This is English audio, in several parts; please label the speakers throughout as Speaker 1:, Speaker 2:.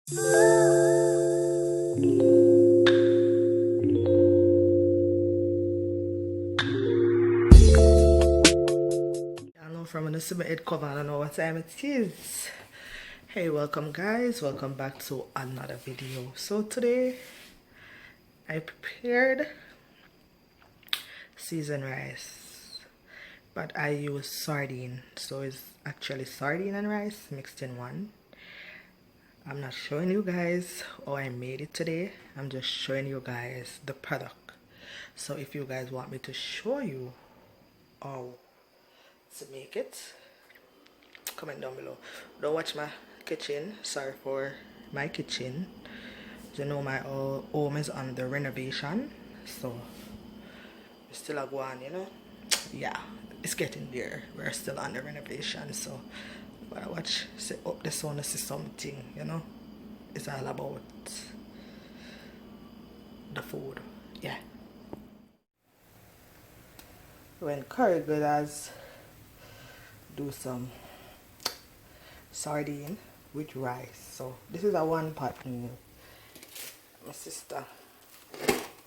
Speaker 1: I know from when I see my head cover, I don't know what time it is. Hey, welcome guys, welcome back to another video. So today I prepared seasoned rice, but I use sardine, so it's actually sardine and rice mixed in one. I'm not showing you guys how I made it today, I'm just showing you guys the product. So if you guys want me to show you how to make it, comment down below. Don't watch my kitchen, sorry for my kitchen. You know my home is under renovation, so we still are going, you know. Yeah, it's getting there, we're still under renovation, so but I watch, say up the sun to see something, you know. It's all about the food. Yeah, when curry good as do some sardine with rice. So this is a one pot meal. My sister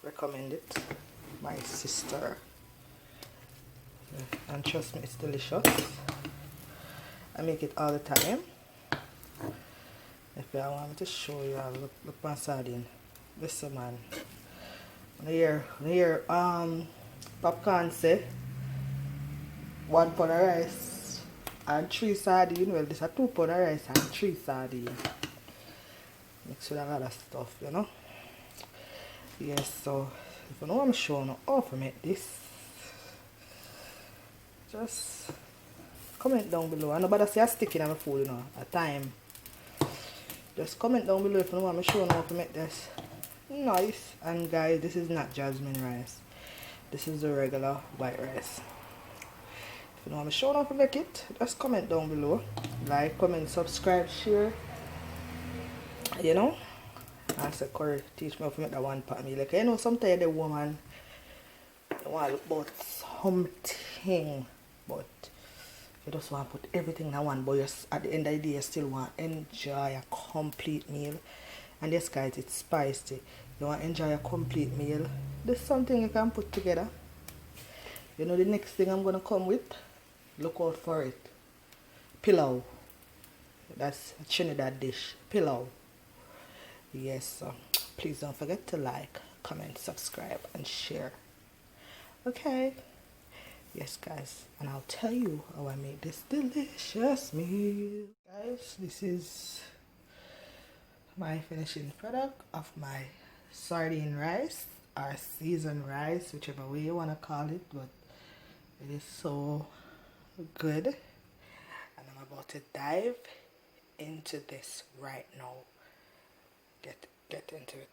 Speaker 1: recommended it. My sister, and trust me, it's delicious. I make it all the time. If you want me to show you, I'll look my sardine. This man. Here, popcorn say 1 pound of rice and 3 sardine. Well, this is 2 pound of rice and 3 sardine. Mixed with a lot of stuff, you know. Yes, so if you know what I'm showing you how to make this, just comment down below. I know nobody say I stick in my food, you know, at time. Just comment down below if you know what I'm showing you how to make this. Nice. And guys, this is not jasmine rice. This is the regular white rice. If you know what I'm showing you how to make it, just comment down below. Like, comment, subscribe, share. You know. I said, Corey, teach me how to make that one pot meal. Like, you know, sometimes the woman want to look about something, but you just want to put everything in one, but at the end of the day, you still want to enjoy a complete meal. And yes, guys, it's spicy. You want to enjoy a complete meal. There's something you can put together. You know, the next thing I'm going to come with, look out for it. Pilau. That's a Trinidad dish. Pilau. Yes, so please don't forget to like, comment, subscribe, and share. Okay. Yes, guys, and I'll tell you how I made this delicious meal. Guys, this is my finishing product of my sardine rice or seasoned rice, whichever way you want to call it, but it is so good. And I'm about to dive into this right now. Get into it.